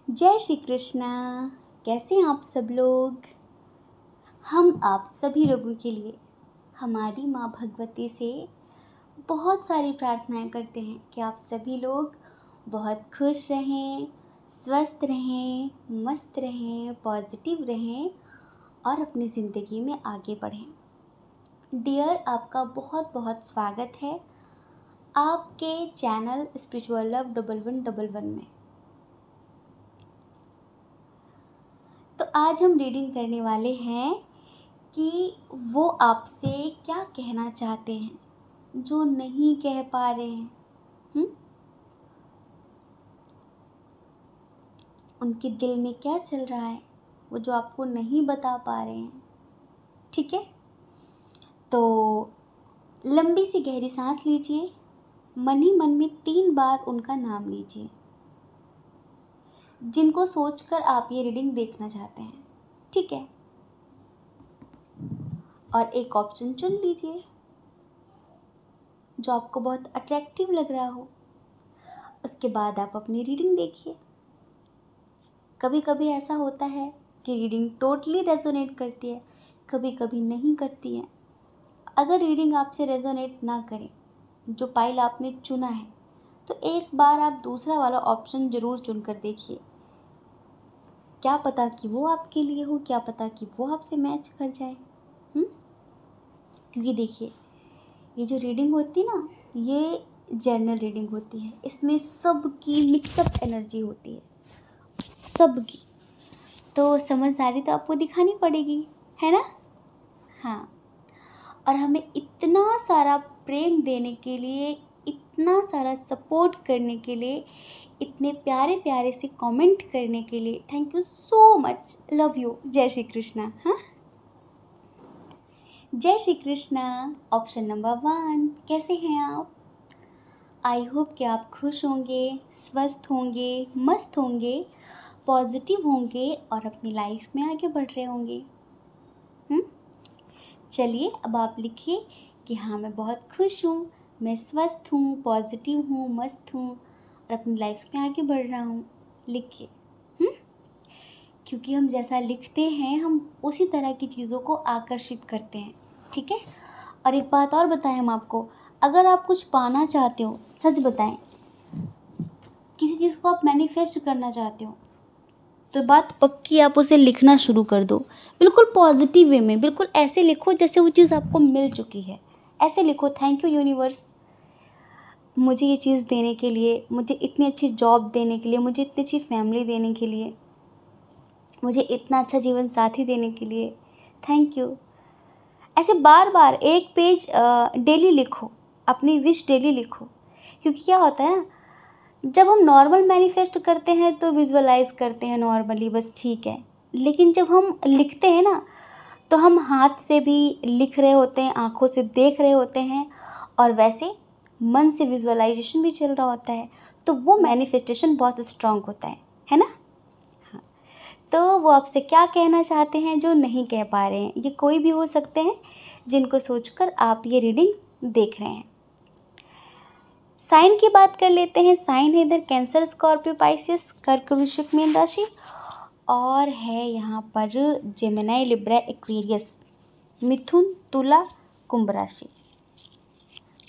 जय श्री कृष्णा। कैसे हैं आप सब लोग। हम आप सभी लोगों के लिए हमारी माँ भगवती से बहुत सारी प्रार्थनाएं करते हैं कि आप सभी लोग बहुत खुश रहें, स्वस्थ रहें, मस्त रहें, पॉजिटिव रहें और अपनी ज़िंदगी में आगे बढ़ें। डियर, आपका बहुत बहुत स्वागत है आपके चैनल स्पिरिचुअल लव 1111 में। तो आज हम रीडिंग करने वाले हैं कि वो आपसे क्या कहना चाहते हैं जो नहीं कह पा रहे हैं। उनके दिल में क्या चल रहा है वो जो आपको नहीं बता पा रहे हैं। ठीक है, तो लंबी सी गहरी सांस लीजिए, मन ही मन में 3 बार उनका नाम लीजिए जिनको सोचकर आप ये रीडिंग देखना चाहते हैं। ठीक है, और एक ऑप्शन चुन लीजिए जो आपको बहुत अट्रैक्टिव लग रहा हो। उसके बाद आप अपनी रीडिंग देखिए। कभी कभी ऐसा होता है कि रीडिंग टोटली रेजोनेट करती है, कभी कभी नहीं करती है। अगर रीडिंग आपसे रेजोनेट ना करे, जो पाइल आपने चुना है, तो एक बार आप दूसरा वाला ऑप्शन ज़रूर चुन कर देखिए। क्या पता कि वो आपके लिए हो, क्या पता कि वो आपसे मैच कर जाए। क्योंकि देखिए, ये जो रीडिंग होती है ना, ये जनरल रीडिंग होती है। इसमें सबकी मिक्सअप एनर्जी होती है, सबकी। तो समझदारी तो आपको दिखानी पड़ेगी, है ना। हाँ, और हमें इतना सारा प्रेम देने के लिए, इतना सारा सपोर्ट करने के लिए, इतने प्यारे प्यारे से कमेंट करने के लिए thank you so much. Love you. जय श्री कृष्णा। हाँ, जय श्री कृष्णा। ऑप्शन नंबर 1, कैसे हैं आप। आई होप कि आप खुश होंगे, स्वस्थ होंगे, मस्त होंगे, पॉजिटिव होंगे और अपनी लाइफ में आगे बढ़ रहे होंगे। चलिए, अब आप लिखिए कि हाँ, मैं बहुत खुश हूँ, मैं स्वस्थ हूँ, पॉजिटिव हूँ, मस्त हूँ और अपनी लाइफ में आगे बढ़ रहा हूँ। लिखिए। क्योंकि हम जैसा लिखते हैं, हम उसी तरह की चीज़ों को आकर्षित करते हैं। ठीक है, और एक बात और बताएं हम आपको, अगर आप कुछ पाना चाहते हो, सच बताएं, किसी चीज़ को आप मैनिफेस्ट करना चाहते हो, तो बात पक्की, आप उसे लिखना शुरू कर दो। बिल्कुल पॉजिटिव वे में, बिल्कुल ऐसे लिखो जैसे वो चीज़ आपको मिल चुकी है। ऐसे लिखो, थैंक यू यूनिवर्स, मुझे ये चीज़ देने के लिए, मुझे इतनी अच्छी जॉब देने के लिए, मुझे इतनी अच्छी फैमिली देने के लिए, मुझे इतना अच्छा जीवन साथी देने के लिए, थैंक यू। ऐसे बार बार एक पेज डेली लिखो, अपनी विश डेली लिखो। क्योंकि क्या होता है ना, जब हम नॉर्मल मैनिफेस्ट करते हैं तो विजुअलाइज करते हैं नॉर्मली, बस ठीक है। लेकिन जब हम लिखते हैं ना, तो हम हाथ से भी लिख रहे होते हैं, आँखों से देख रहे होते हैं, और वैसे मन से विजुअलाइजेशन भी चल रहा होता है। तो वो मैनिफेस्टेशन बहुत स्ट्रांग होता है ना। हाँ, तो वो आपसे क्या कहना चाहते हैं जो नहीं कह पा रहे हैं। ये कोई भी हो सकते हैं जिनको सोचकर आप ये रीडिंग देख रहे हैं। साइन की बात कर लेते हैं। साइन है इधर कैंसर, स्कॉर्पियो, पाइसिस, कर्क, वृश्चिक, मीन राशि, और है यहाँ पर जेमिनी, लिब्रा, एक्वेरियस, मिथुन, तुला, कुंभ राशि।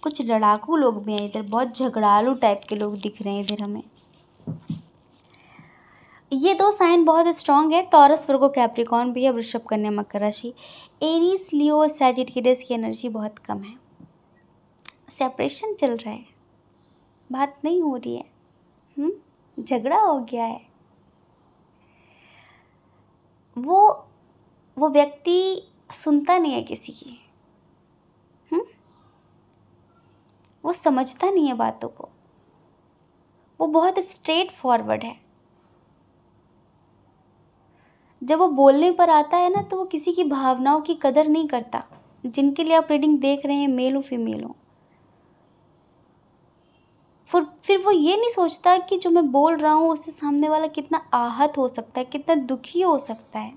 कुछ लड़ाकू लोग भी हैं इधर, बहुत झगड़ालू टाइप के लोग दिख रहे हैं इधर हमें। ये 2 साइन बहुत स्ट्रांग है। टॉरस, वर्गो, कैप्रिकॉर्न भी है, वृषभ, कन्या, मकर राशि। एरीज, लियो, सैजिटेरियस की एनर्जी बहुत कम है। सेपरेशन चल रहा है, बात नहीं हो रही है, झगड़ा हो गया है। वो व्यक्ति सुनता नहीं है किसी की, वो समझता नहीं है बातों को, वो बहुत स्ट्रेट फॉरवर्ड है। जब वो बोलने पर आता है ना, तो वो किसी की भावनाओं की कदर नहीं करता। जिनके लिए आप रीडिंग देख रहे हैं, मेल हो फीमेल हो, फिर वो ये नहीं सोचता कि जो मैं बोल रहा हूँ उससे सामने वाला कितना आहत हो सकता है, कितना दुखी हो सकता है।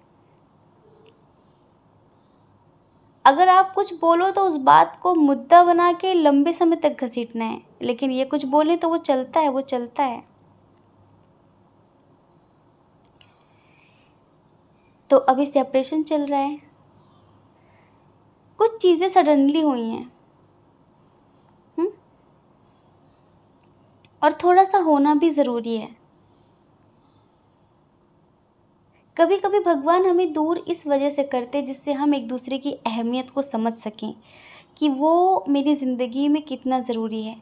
अगर आप कुछ बोलो तो उस बात को मुद्दा बना के लंबे समय तक घसीटना है, लेकिन ये कुछ बोले तो वो चलता है, वो चलता है। तो अभी सेपरेशन चल रहा है, कुछ चीज़ें सडनली हुई हैं। और थोड़ा सा होना भी ज़रूरी है। कभी कभी भगवान हमें दूर इस वजह से करते जिससे हम एक दूसरे की अहमियत को समझ सकें कि वो मेरी ज़िंदगी में कितना ज़रूरी है।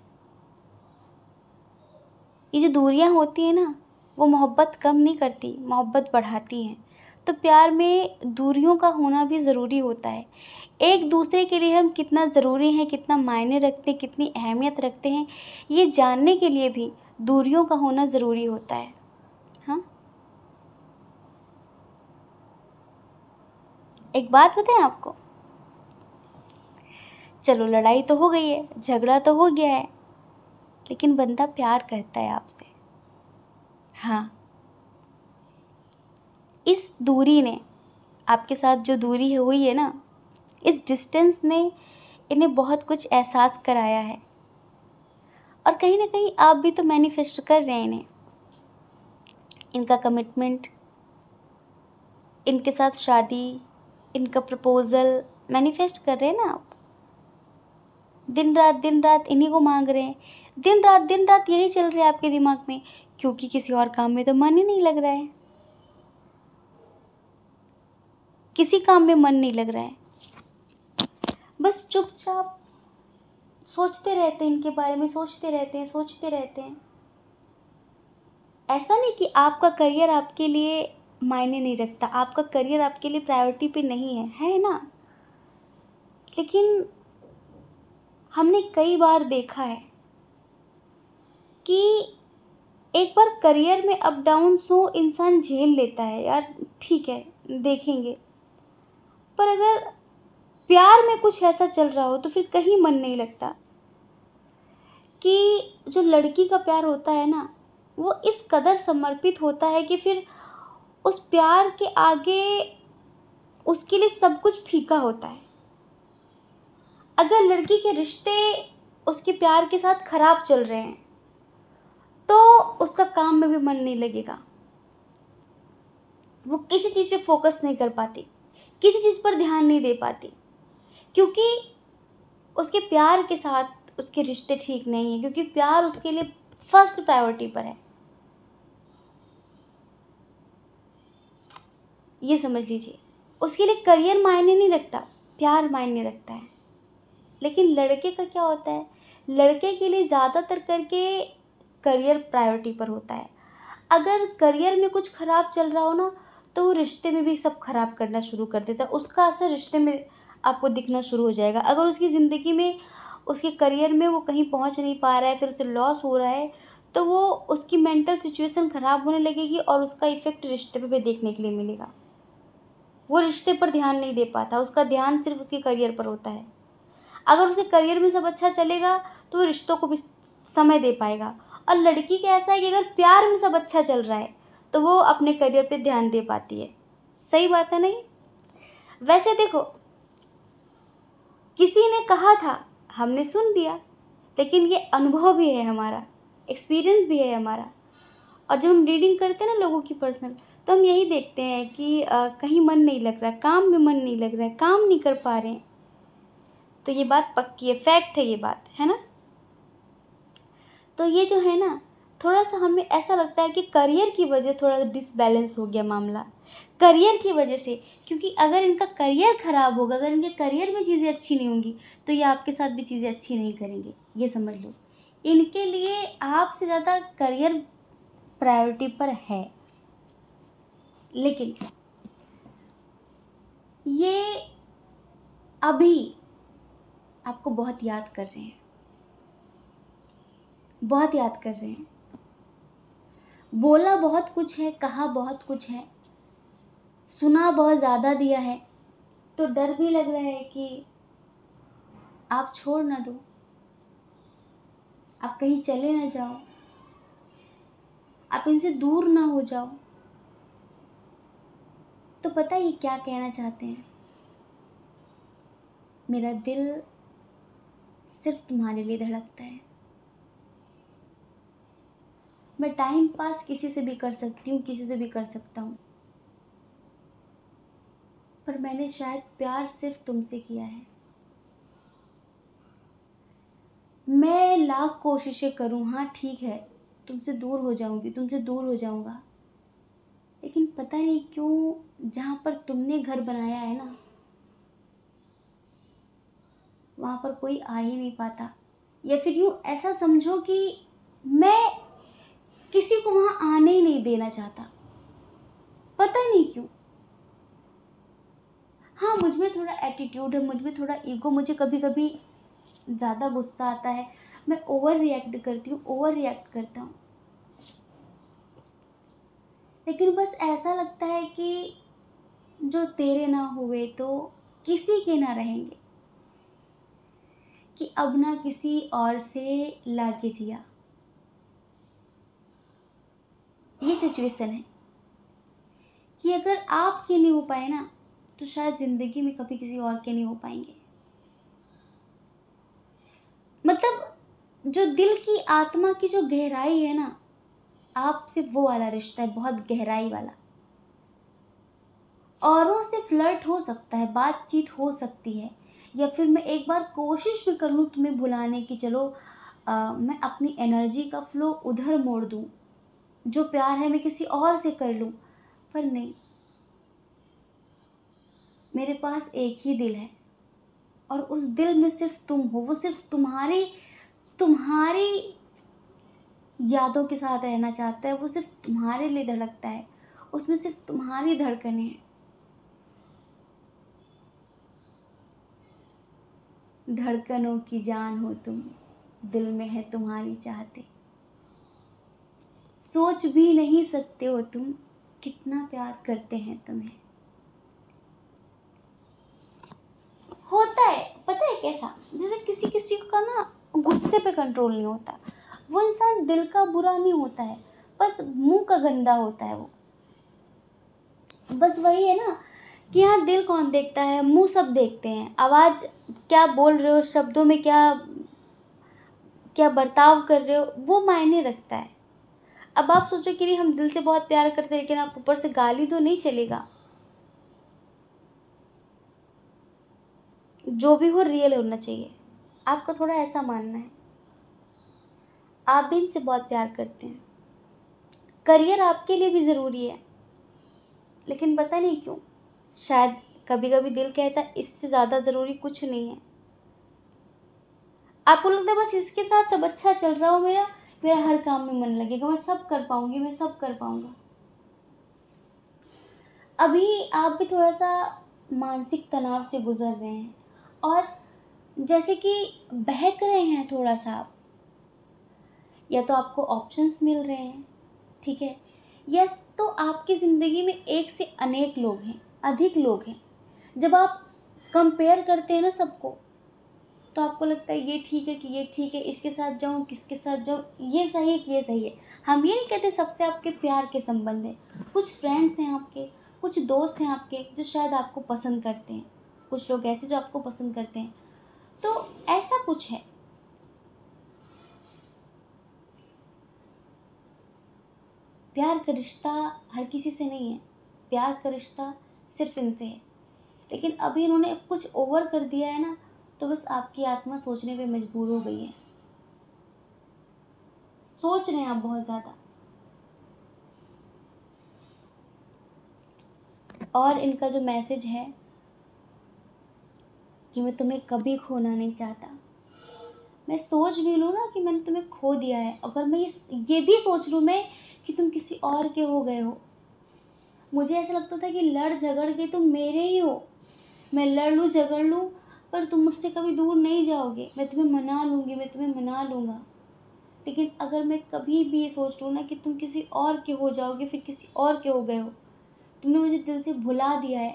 ये जो दूरियां होती हैं ना, वो मोहब्बत कम नहीं करती, मोहब्बत बढ़ाती हैं। तो प्यार में दूरियों का होना भी ज़रूरी होता है। एक दूसरे के लिए हम कितना ज़रूरी हैं, कितना मायने रखते हैं, कितनी अहमियत रखते हैं, ये जानने के लिए भी दूरियों का होना ज़रूरी होता है। हाँ, एक बात बताएं आपको, चलो लड़ाई तो हो गई है, झगड़ा तो हो गया है, लेकिन बंदा प्यार करता है आपसे। हाँ, इस दूरी ने, आपके साथ जो दूरी हुई है ना, इस डिस्टेंस ने इन्हें बहुत कुछ एहसास कराया है। और कहीं ना कहीं आप भी तो मैनिफेस्ट कर रहे हैं इन्हें, इनका कमिटमेंट, इनके साथ शादी, इनका प्रपोज़ल मैनिफेस्ट कर रहे हैं ना आप। दिन रात इन्हीं को मांग रहे हैं, दिन रात यही चल रहा है आपके दिमाग में, क्योंकि किसी और काम में तो मन ही नहीं लग रहा है, किसी काम में मन नहीं लग रहा है, बस चुपचाप सोचते रहते हैं, इनके बारे में सोचते रहते हैं, सोचते रहते हैं। ऐसा नहीं कि आपका करियर आपके लिए मायने नहीं रखता, आपका करियर आपके लिए प्रायोरिटी पे नहीं है ना। लेकिन हमने कई बार देखा है कि एक बार करियर में अप डाउन्स हो, इंसान झेल लेता है, यार ठीक है देखेंगे। पर अगर प्यार में कुछ ऐसा चल रहा हो तो फिर कहीं मन नहीं लगता। कि जो लड़की का प्यार होता है ना, वो इस कदर समर्पित होता है कि फिर उस प्यार के आगे उसके लिए सब कुछ फीका होता है। अगर लड़की के रिश्ते उसके प्यार के साथ खराब चल रहे हैं तो उसका काम में भी मन नहीं लगेगा, वो किसी चीज़ पे फोकस नहीं कर पाती, किसी चीज़ पर ध्यान नहीं दे पाती, क्योंकि उसके प्यार के साथ उसके रिश्ते ठीक नहीं है, क्योंकि प्यार उसके लिए फर्स्ट प्रायोरिटी पर है। ये समझ लीजिए, उसके लिए करियर मायने नहीं रखता, प्यार मायने रखता है। लेकिन लड़के का क्या होता है, लड़के के लिए ज़्यादातर करके करियर प्रायोरिटी पर होता है। अगर करियर में कुछ ख़राब चल रहा हो ना, तो वो रिश्ते में भी सब खराब करना शुरू कर देता है, उसका असर रिश्ते में आपको दिखना शुरू हो जाएगा। अगर उसकी ज़िंदगी में, उसके करियर में वो कहीं पहुंच नहीं पा रहा है, फिर उसे लॉस हो रहा है, तो वो उसकी मेंटल सिचुएशन ख़राब होने लगेगी और उसका इफ़ेक्ट रिश्ते पे भी देखने के लिए मिलेगा। वो रिश्ते पर ध्यान नहीं दे पाता, उसका ध्यान सिर्फ उसके करियर पर होता है। अगर उसे करियर में सब अच्छा चलेगा तो वो रिश्तों को भी समय दे पाएगा। और लड़की का ऐसा है कि अगर प्यार में सब अच्छा चल रहा है तो वो अपने करियर पे ध्यान दे पाती है। सही बात है नहीं? वैसे देखो, किसी ने कहा था, हमने सुन लिया, लेकिन ये अनुभव भी है हमारा, एक्सपीरियंस भी है हमारा। और जब हम रीडिंग करते हैं ना लोगों की पर्सनल, तो हम यही देखते हैं कि कहीं मन नहीं लग रहा है, काम में मन नहीं लग रहा है, काम नहीं कर पा रहे हैं। तो ये बात पक्की है, फैक्ट है ये बात, है ना। तो ये जो है ना, थोड़ा सा हमें ऐसा लगता है कि करियर की वजह थोड़ा डिसबैलेंस हो गया मामला, करियर की वजह से। क्योंकि अगर इनका करियर ख़राब होगा, अगर इनके करियर में चीज़ें अच्छी नहीं होंगी, तो ये आपके साथ भी चीज़ें अच्छी नहीं करेंगे, ये समझ लो। इनके लिए आपसे ज़्यादा करियर प्रायोरिटी पर है। लेकिन ये अभी आपको बहुत याद कर रहे हैं, बहुत याद कर रहे हैं। बोला बहुत कुछ है, कहा बहुत कुछ है, सुना बहुत ज़्यादा दिया है, तो डर भी लग रहा है कि आप छोड़ ना दो, आप कहीं चले ना जाओ, आप इनसे दूर ना हो जाओ। तो पता है ये क्या कहना चाहते हैं, मेरा दिल सिर्फ तुम्हारे लिए धड़कता है, मैं टाइम पास किसी से भी कर सकती हूँ, किसी से भी कर सकता हूँ, पर मैंने शायद प्यार सिर्फ तुमसे किया है। मैं लाख कोशिशें करूँ, हाँ ठीक है, तुमसे दूर हो जाऊंगी, तुमसे दूर हो जाऊंगा, लेकिन पता नहीं क्यों जहाँ पर तुमने घर बनाया है ना, वहाँ पर कोई आ ही नहीं पाता। या फिर यूँ ऐसा समझो कि मैं किसी को वहाँ आने ही नहीं देना चाहता, पता नहीं क्यों। हाँ, मुझ में थोड़ा एटीट्यूड है, मुझ में थोड़ा ईगो, मुझे कभी कभी ज़्यादा गुस्सा आता है, मैं ओवर रिएक्ट करती हूँ, ओवर रिएक्ट करता हूँ। लेकिन बस ऐसा लगता है कि जो तेरे ना हुए तो किसी के ना रहेंगे, कि अब ना किसी और से लाके जिया। ये सिचुएशन है कि अगर आपके नहीं हो पाए ना, तो शायद ज़िंदगी में कभी किसी और के नहीं हो पाएंगे। मतलब जो दिल की आत्मा की जो गहराई है ना, आपसे वो वाला रिश्ता है, बहुत गहराई वाला। औरों से फ्लर्ट हो सकता है, बातचीत हो सकती है, या फिर मैं एक बार कोशिश भी कर लूँ तुम्हें भुलाने की, चलो मैं अपनी एनर्जी का फ्लो उधर मोड़ दूँ, जो प्यार है मैं किसी और से कर लूँ, पर नहीं, मेरे पास एक ही दिल है, और उस दिल में सिर्फ तुम हो। वो सिर्फ तुम्हारी तुम्हारी यादों के साथ रहना चाहता है, वो सिर्फ तुम्हारे लिए धड़कता है, उसमें सिर्फ तुम्हारी धड़कनें हैं। धड़कनों की जान हो तुम, दिल में है तुम्हारी चाहते, सोच भी नहीं सकते हो तुम, कितना प्यार करते हैं तुम्हें। होता है, पता है कैसा, जैसे किसी किसी का ना गुस्से पे कंट्रोल नहीं होता, वो इंसान दिल का बुरा नहीं होता है, बस मुंह का गंदा होता है वो। बस वही है ना कि यहाँ दिल कौन देखता है, मुंह सब देखते हैं, आवाज क्या बोल रहे हो, शब्दों में क्या क्या बर्ताव कर रहे हो, वो मायने रखता है। अब आप सोचो कि नहीं, हम दिल से बहुत प्यार करते हैं, लेकिन आप ऊपर से गाली तो नहीं चलेगा, जो भी हो रियल होना चाहिए। आपका थोड़ा ऐसा मानना है, आप भी इनसे बहुत प्यार करते हैं, करियर आपके लिए भी ज़रूरी है, लेकिन पता नहीं क्यों शायद कभी कभी दिल कहता है इससे ज़्यादा ज़रूरी कुछ नहीं है। आपको लगता है बस इसके साथ सब अच्छा चल रहा हो, मेरा मेरा हर काम में मन लगेगा, मैं सब कर पाऊंगी, मैं सब कर पाऊंगा। अभी आप भी थोड़ा सा मानसिक तनाव से गुजर रहे हैं, और जैसे कि बहक रहे हैं थोड़ा सा आप, या तो आपको ऑप्शंस मिल रहे हैं, ठीक है, या तो आपकी ज़िंदगी में एक से अनेक लोग हैं, अधिक लोग हैं। जब आप कंपेयर करते हैं ना सबको, तो आपको लगता है ये ठीक है कि ये ठीक है, इसके साथ जाऊँ किसके साथ जाऊँ, ये सही है कि ये सही है। हम ये नहीं कहते सबसे आपके प्यार के संबंध हैं, कुछ फ्रेंड्स हैं आपके, कुछ दोस्त हैं आपके जो शायद आपको पसंद करते हैं, कुछ लोग ऐसे जो आपको पसंद करते हैं, तो ऐसा कुछ है। प्यार का रिश्ता हर किसी से नहीं है, प्यार का रिश्ता सिर्फ इनसे है, लेकिन अभी इन्होंने कुछ ओवर कर दिया है ना, तो बस आपकी आत्मा सोचने पे मजबूर हो गई है, सोच रहे हैं आप बहुत ज़्यादा। और इनका जो मैसेज है कि मैं तुम्हें कभी खोना नहीं चाहता, मैं सोच भी लूँ ना कि मैंने तुम्हें खो दिया है, अगर मैं ये भी सोच लूँ मैं कि तुम किसी और के हो गए हो, मुझे ऐसा लगता था कि लड़ झगड़ के तुम मेरे ही हो, मैं लड़ लूँ झगड़ लूँ पर तुम मुझसे कभी दूर नहीं जाओगे, मैं तुम्हें मना लूँगी, मैं तुम्हें मना लूँगा। लेकिन अगर मैं कभी भी ये सोच लूँ ना कि तुम किसी और के हो जाओगे, फिर किसी और के हो गए हो, तुमने मुझे दिल से भुला दिया है,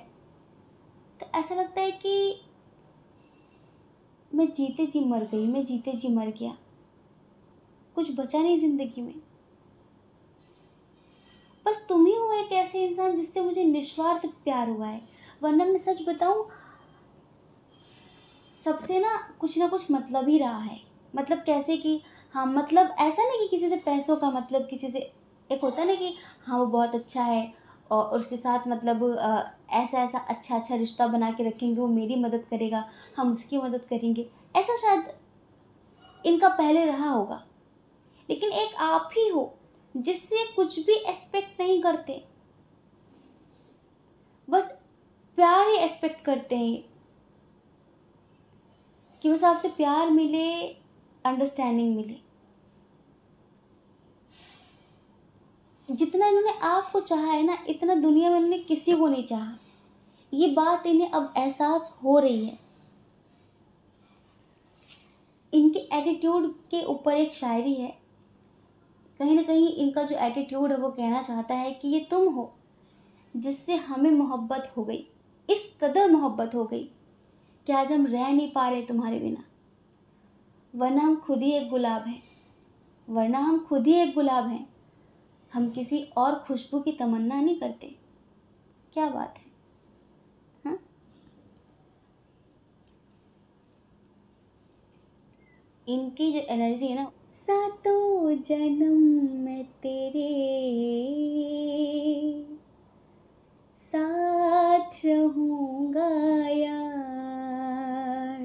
तो ऐसा लगता है कि मैं जीते जी मर गई, मैं जीते जी मर गया, कुछ बचा नहीं जिंदगी में। बस तुम ही हो एक ऐसे इंसान जिससे मुझे निस्वार्थ प्यार हुआ है, वरना मैं सच बताऊं, सबसे ना कुछ मतलब ही रहा है। मतलब कैसे कि हाँ, मतलब ऐसा नहीं कि किसी से पैसों का मतलब, किसी से एक होता है ना कि हाँ वो बहुत अच्छा है और उसके साथ मतलब ऐसा ऐसा अच्छा अच्छा रिश्ता बना के रखेंगे, वो मेरी मदद करेगा, हम उसकी मदद करेंगे, ऐसा शायद इनका पहले रहा होगा। लेकिन एक आप ही हो जिससे कुछ भी एक्सपेक्ट नहीं करते, बस प्यार ही एक्सपेक्ट करते हैं कि बस आपसे प्यार मिले, अंडरस्टैंडिंग मिले। जितना इन्होंने आपको चाहा है ना, इतना दुनिया में इन्होंने किसी को नहीं चाहा। ये बात इन्हें अब एहसास हो रही है। इनके एटीट्यूड के ऊपर एक शायरी है, कहीं ना कहीं इनका जो एटीट्यूड है वो कहना चाहता है कि ये तुम हो जिससे हमें मोहब्बत हो गई, इस कदर मोहब्बत हो गई कि आज हम रह नहीं पा रहे तुम्हारे बिना। वरना हम खुद ही एक गुलाब हैं, वरना हम खुद ही एक गुलाब हैं, हम किसी और खुशबू की तमन्ना नहीं करते। क्या बात है, हाँ? इनकी जो एनर्जी है ना, सातों जन्म में तेरे साथ रहूंगा यार,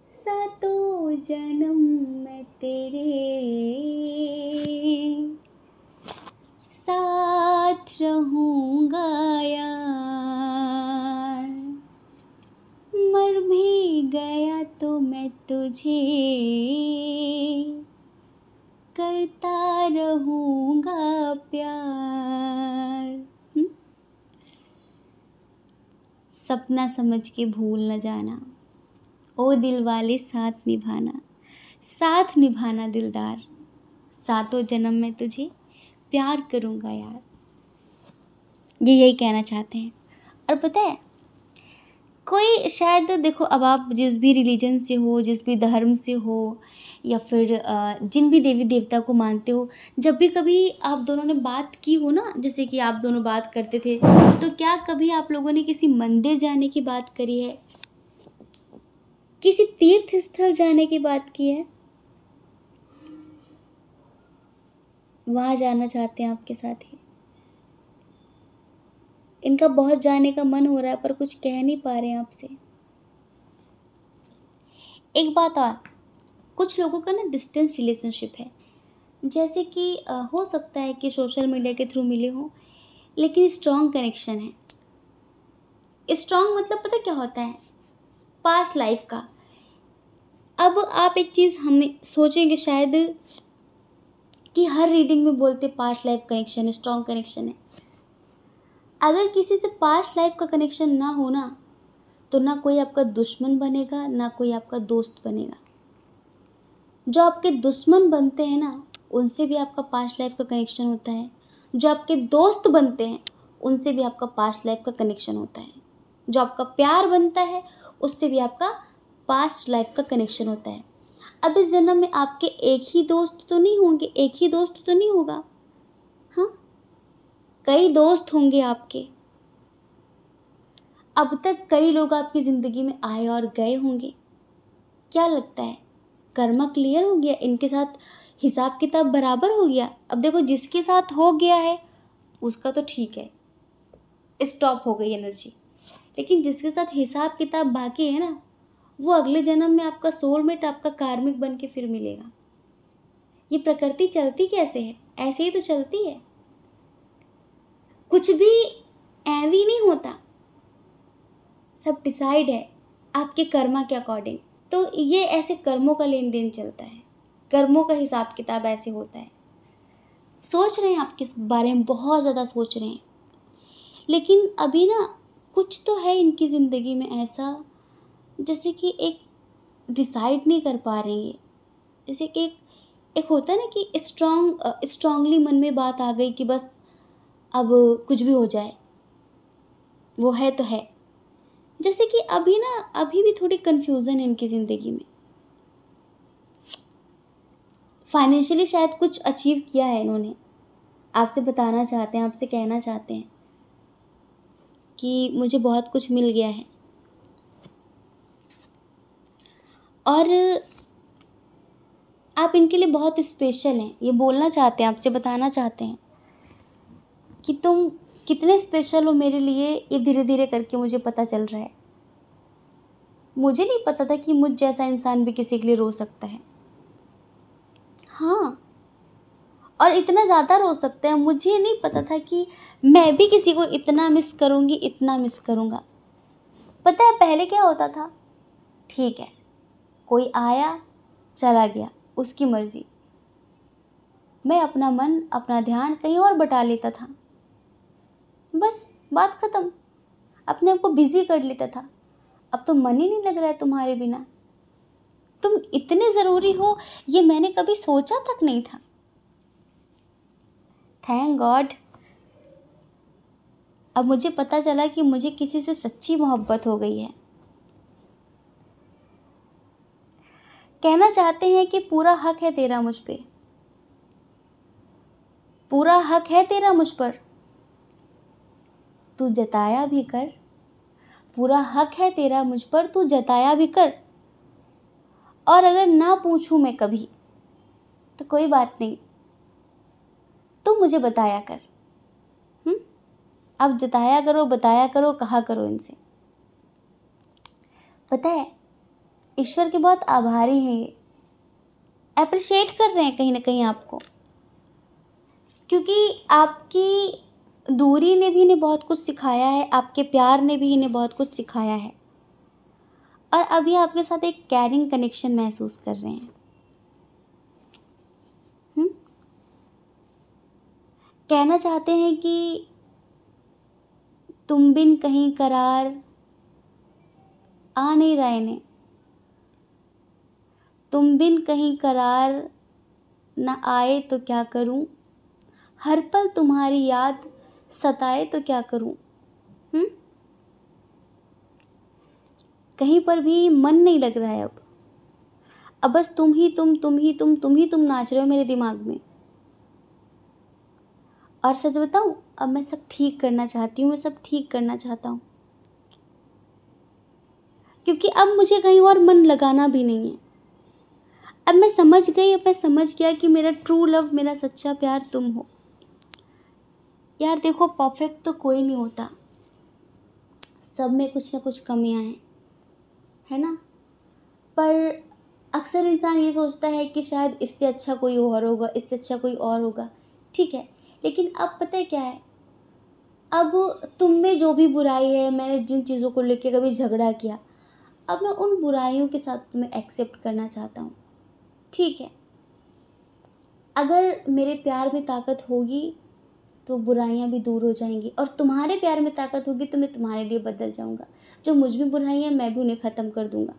सातों जन्म में तेरे साथ रहूंगा यार, मर भी गया तो मैं तुझे करता रहूंगा प्यार। सपना समझ के भूल न जाना, ओ दिल वाले साथ निभाना, साथ निभाना दिलदार, सातों जन्म में तुझे प्यार करूंगा यार। ये यही कहना चाहते हैं। और पता है, कोई शायद देखो, अब आप जिस भी रिलीजन से हो, जिस भी धर्म से हो, या फिर जिन भी देवी देवता को मानते हो, जब भी कभी आप दोनों ने बात की हो ना, जैसे कि आप दोनों बात करते थे, तो क्या कभी आप लोगों ने किसी मंदिर जाने की बात करी है, किसी तीर्थ स्थल जाने की बात की है? वहाँ जाना चाहते हैं आपके साथ ही। इनका बहुत जाने का मन हो रहा है पर कुछ कह नहीं पा रहे हैं आपसे। एक बात और, कुछ लोगों का ना डिस्टेंस रिलेशनशिप है, जैसे कि हो सकता है कि सोशल मीडिया के थ्रू मिले हो, लेकिन स्ट्रॉन्ग कनेक्शन है। स्ट्रॉन्ग मतलब पता क्या होता है? पास्ट लाइफ का। अब आप एक चीज़ हमें सोचेंगे शायद कि हर रीडिंग में बोलते पास्ट लाइफ कनेक्शन है, स्ट्रॉन्ग कनेक्शन है। अगर किसी से पास्ट लाइफ का कनेक्शन ना हो ना, तो ना कोई आपका दुश्मन बनेगा, ना कोई आपका दोस्त बनेगा। जो आपके दुश्मन बनते हैं ना, उनसे भी आपका पास्ट लाइफ का कनेक्शन होता है। जो आपके दोस्त बनते हैं, उनसे भी आपका पास्ट लाइफ का कनेक्शन होता है। जो आपका प्यार बनता है, उससे भी आपका पास्ट लाइफ का कनेक्शन होता है। अब इस जन्म में आपके एक ही दोस्त तो नहीं होंगे, एक ही दोस्त तो नहीं होगा, हाँ, कई दोस्त होंगे आपके। अब तक कई लोग आपकी ज़िंदगी में आए और गए होंगे। क्या लगता है, कर्मा क्लियर हो गया? इनके साथ हिसाब किताब बराबर हो गया? अब देखो, जिसके साथ हो गया है उसका तो ठीक है, स्टॉप हो गई एनर्जी। लेकिन जिसके साथ हिसाब किताब बाकी है ना, वो अगले जन्म में आपका सोलमेट, आपका कार्मिक बन के फिर मिलेगा। ये प्रकृति चलती कैसे है? ऐसे ही तो चलती है। कुछ भी ऐवी नहीं होता, सब डिसाइड है आपके कर्मा के अकॉर्डिंग। तो ये ऐसे कर्मों का लेन देन चलता है, कर्मों का हिसाब किताब ऐसे होता है। सोच रहे हैं आप किस बारे में? बहुत ज़्यादा सोच रहे हैं, लेकिन अभी ना कुछ तो है इनकी ज़िंदगी में ऐसा, जैसे कि एक डिसाइड नहीं कर पा रही है। जैसे कि एक होता है ना कि स्ट्रांगली मन में बात आ गई कि बस अब कुछ भी हो जाए, वो है तो है। जैसे कि अभी भी थोड़ी कन्फ्यूज़न है इनकी ज़िंदगी में। फाइनेंशियली शायद कुछ अचीव किया है इन्होंने, आपसे बताना चाहते हैं, आपसे कहना चाहते हैं कि मुझे बहुत कुछ मिल गया है। और आप इनके लिए बहुत स्पेशल हैं, ये बोलना चाहते हैं, आपसे बताना चाहते हैं कि तुम कितने स्पेशल हो मेरे लिए, ये धीरे धीरे करके मुझे पता चल रहा है। मुझे नहीं पता था कि मुझ जैसा इंसान भी किसी के लिए रो सकता है। हाँ, और इतना ज़्यादा रो सकता है। मुझे नहीं पता था कि मैं भी किसी को इतना मिस करूँगी, इतना मिस करूँगा। पता है पहले क्या होता था? ठीक है, कोई आया चला गया, उसकी मर्ज़ी। मैं अपना मन, अपना ध्यान कहीं और बटा लेता था। बस बात ख़त्म। अपने आप को बिज़ी कर लेता था। अब तो मन ही नहीं लग रहा है तुम्हारे बिना। तुम इतने ज़रूरी हो, ये मैंने कभी सोचा तक नहीं था। थैंक गॉड, अब मुझे पता चला कि मुझे किसी से सच्ची मोहब्बत हो गई है। कहना चाहते हैं कि पूरा हक है तेरा मुझ पे, पूरा हक है तेरा मुझ पर, तू जताया भी कर। पूरा हक है तेरा मुझ पर, तू जताया भी कर। और अगर ना पूछूं मैं कभी तो कोई बात नहीं, तू मुझे बताया कर। अब जताया करो, बताया करो, कहा करो इनसे। पता है ईश्वर के बहुत आभारी हैं ये, अप्रिशिएट कर रहे हैं कहीं ना कहीं आपको, क्योंकि आपकी दूरी ने भी इन्हें बहुत कुछ सिखाया है, आपके प्यार ने भी इन्हें बहुत कुछ सिखाया है, और अभी आपके साथ एक कैरिंग कनेक्शन महसूस कर रहे हैं। कहना चाहते हैं कि तुम बिन कहीं करार आ नहीं रहा इन्हें, तुम बिन कहीं करार न आए तो क्या करूं, हर पल तुम्हारी याद सताए तो क्या करूं। कहीं पर भी मन नहीं लग रहा है अब बस तुम ही तुम नाच रहे हो मेरे दिमाग में। और सच बताऊं, अब मैं सब ठीक करना चाहती हूँ, मैं सब ठीक करना चाहता हूँ, क्योंकि अब मुझे कहीं और मन लगाना भी नहीं है। अब मैं समझ गई, अब मैं समझ गया कि मेरा ट्रू लव, मेरा सच्चा प्यार तुम हो। यार देखो, परफेक्ट तो कोई नहीं होता, सब में कुछ ना कुछ कमियां हैं, है ना। पर अक्सर इंसान ये सोचता है कि शायद इससे अच्छा कोई और होगा, इससे अच्छा कोई और होगा। ठीक है, लेकिन अब पता है क्या है, अब तुम में जो भी बुराई है, मैंने जिन चीज़ों को लेकर कभी झगड़ा किया, अब मैं उन बुराइयों के साथ तुम्हें एक्सेप्ट करना चाहता हूँ। ठीक है, अगर मेरे प्यार में ताकत होगी तो बुराइयां भी दूर हो जाएंगी, और तुम्हारे प्यार में ताकत होगी तो मैं तुम्हारे लिए बदल जाऊंगा। जो मुझ में बुराइयां, मैं भी उन्हें ख़त्म कर दूंगा।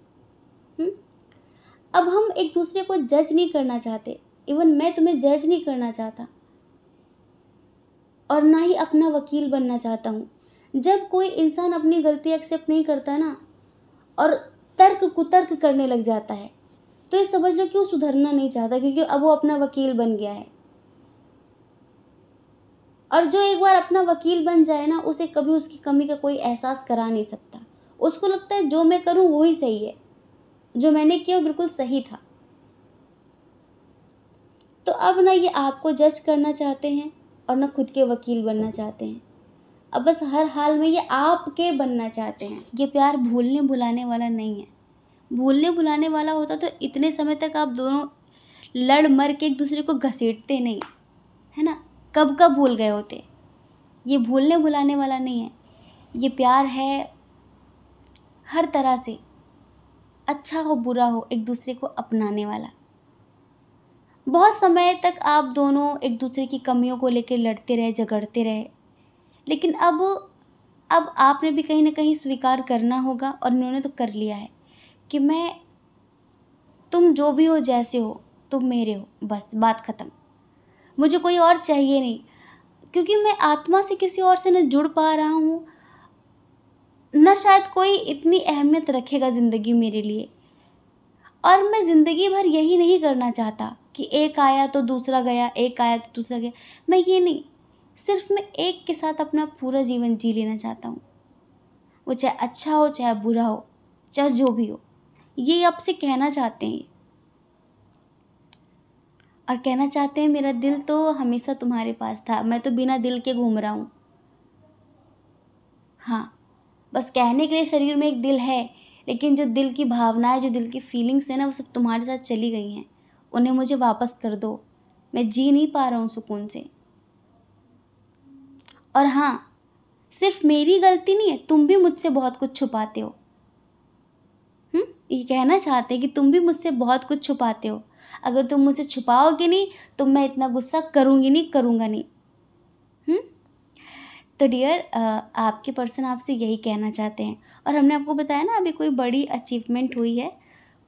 अब हम एक दूसरे को जज नहीं करना चाहते, इवन मैं तुम्हें जज नहीं करना चाहता, और ना ही अपना वकील बनना चाहता हूँ। जब कोई इंसान अपनी गलती एक्सेप्ट नहीं करता ना, और तर्क कुतर्क करने लग जाता है, तो ये समझ लो कि वो सुधरना नहीं चाहता, क्योंकि अब वो अपना वकील बन गया है। और जो एक बार अपना वकील बन जाए ना, उसे कभी उसकी कमी का कोई एहसास करा नहीं सकता। उसको लगता है जो मैं करूँ वही सही है, जो मैंने किया वो बिल्कुल सही था। तो अब ना ये आपको जज करना चाहते हैं, और ना खुद के वकील बनना चाहते हैं। अब बस हर हाल में ये आपके बनना चाहते हैं। ये प्यार भूलने भुलाने वाला नहीं है। भूलने भुलाने वाला होता तो इतने समय तक आप दोनों लड़ मर के एक दूसरे को घसीटते नहीं, है ना। कब कब भूल गए होते। ये भूलने भुलाने वाला नहीं है। ये प्यार है हर तरह से, अच्छा हो बुरा हो, एक दूसरे को अपनाने वाला। बहुत समय तक आप दोनों एक दूसरे की कमियों को लेकर लड़ते रहे, झगड़ते रहे, लेकिन अब आपने भी कहीं ना कहीं स्वीकार करना होगा, और इन्होंने तो कर लिया है कि तुम जो भी हो, जैसे हो, तुम मेरे हो, बस बात ख़त्म। मुझे कोई और चाहिए नहीं, क्योंकि मैं आत्मा से किसी और से न जुड़ पा रहा हूँ, न शायद कोई इतनी अहमियत रखेगा ज़िंदगी मेरे लिए। और मैं ज़िंदगी भर यही नहीं करना चाहता कि एक आया तो दूसरा गया, एक आया तो दूसरा गया। मैं ये नहीं, सिर्फ मैं एक के साथ अपना पूरा जीवन जी लेना चाहता हूँ, वो चाहे अच्छा हो चाहे बुरा हो, चाहे जो भी हो। ये आपसे कहना चाहते हैं, और कहना चाहते हैं मेरा दिल तो हमेशा तुम्हारे पास था, मैं तो बिना दिल के घूम रहा हूँ। हाँ, बस कहने के लिए शरीर में एक दिल है, लेकिन जो दिल की भावनाएं, जो दिल की फीलिंग्स है ना, वो सब तुम्हारे साथ चली गई हैं। उन्हें मुझे वापस कर दो, मैं जी नहीं पा रहा हूँ सुकून से। और हाँ, सिर्फ मेरी गलती नहीं है, तुम भी मुझसे बहुत कुछ छुपाते हो। ये कहना चाहते हैं कि तुम भी मुझसे बहुत कुछ छुपाते हो। अगर तुम मुझसे छुपाओगे नहीं तो मैं इतना गुस्सा करूँगी नहीं, करूँगा नहीं। तो डियर, आपके पर्सन आपसे यही कहना चाहते हैं। और हमने आपको बताया ना, अभी कोई बड़ी अचीवमेंट हुई है,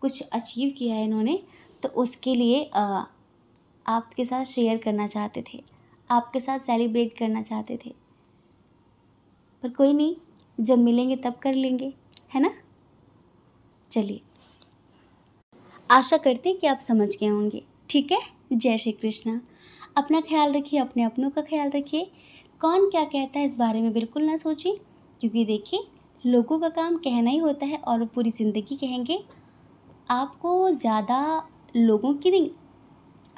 कुछ अचीव किया है इन्होंने, तो उसके लिए आपके साथ शेयर करना चाहते थे, आपके साथ सेलिब्रेट करना चाहते थे। पर कोई नहीं, जब मिलेंगे तब कर लेंगे, है ना। चलिए, आशा करते हैं कि आप समझ गए होंगे। ठीक है, जय श्री कृष्णा। अपना ख्याल रखिए, अपने अपनों का ख्याल रखिए। कौन क्या कहता है इस बारे में बिल्कुल ना सोचिए, क्योंकि देखिए, लोगों का काम कहना ही होता है और वो पूरी ज़िंदगी कहेंगे। आपको ज़्यादा लोगों की नहीं,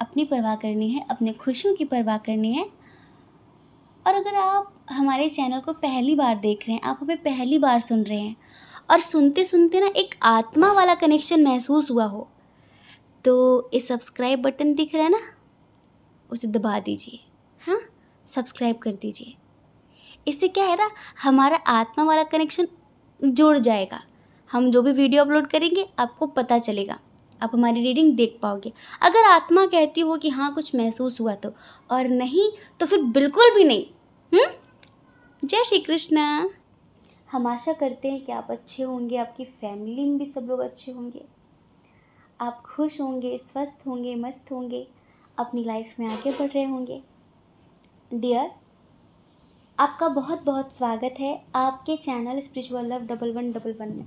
अपनी परवाह करनी है, अपने खुशियों की परवाह करनी है। और अगर आप हमारे चैनल को पहली बार देख रहे हैं, आप हमें पहली बार सुन रहे हैं, और सुनते सुनते ना एक आत्मा वाला कनेक्शन महसूस हुआ हो, तो ये सब्सक्राइब बटन दिख रहा है ना, उसे दबा दीजिए। हाँ, सब्सक्राइब कर दीजिए। इससे क्या है ना, हमारा आत्मा वाला कनेक्शन जुड़ जाएगा। हम जो भी वीडियो अपलोड करेंगे आपको पता चलेगा, आप हमारी रीडिंग देख पाओगे। अगर आत्मा कहती हो कि हाँ कुछ महसूस हुआ तो, और नहीं तो फिर बिल्कुल भी नहीं। जय श्री कृष्णा। हम आशा करते हैं कि आप अच्छे होंगे, आपकी फैमिली में भी सब लोग अच्छे होंगे, आप खुश होंगे, स्वस्थ होंगे, मस्त होंगे, अपनी लाइफ में आगे बढ़ रहे होंगे। डियर, आपका बहुत बहुत स्वागत है आपके चैनल स्पिरिचुअल लव 1111 में।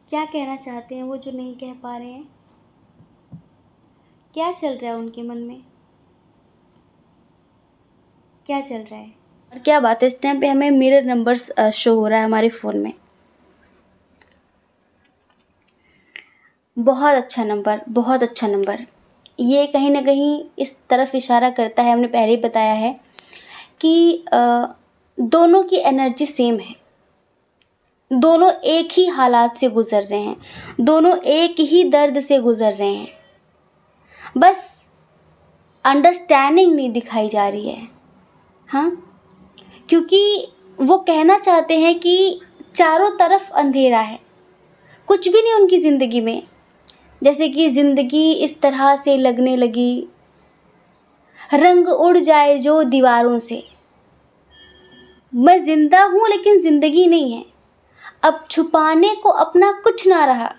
क्या कहना चाहते हैं वो जो नहीं कह पा रहे हैं? क्या चल रहा है उनके मन में? क्या चल रहा है? और क्या बात है, इस टाइम पे हमें मिरर नंबर्स शो हो रहा है हमारे फ़ोन में। बहुत अच्छा नंबर, बहुत अच्छा नंबर। ये कहीं ना कहीं इस तरफ इशारा करता है, हमने पहले ही बताया है कि दोनों की एनर्जी सेम है, दोनों एक ही हालात से गुज़र रहे हैं, दोनों एक ही दर्द से गुज़र रहे हैं, बस अंडरस्टैंडिंग नहीं दिखाई जा रही है। हाँ, क्योंकि वो कहना चाहते हैं कि चारों तरफ अंधेरा है, कुछ भी नहीं उनकी ज़िंदगी में, जैसे कि ज़िंदगी इस तरह से लगने लगी, रंग उड़ जाए जो दीवारों से। मैं ज़िंदा हूँ लेकिन ज़िंदगी नहीं है, अब छुपाने को अपना कुछ ना रहा,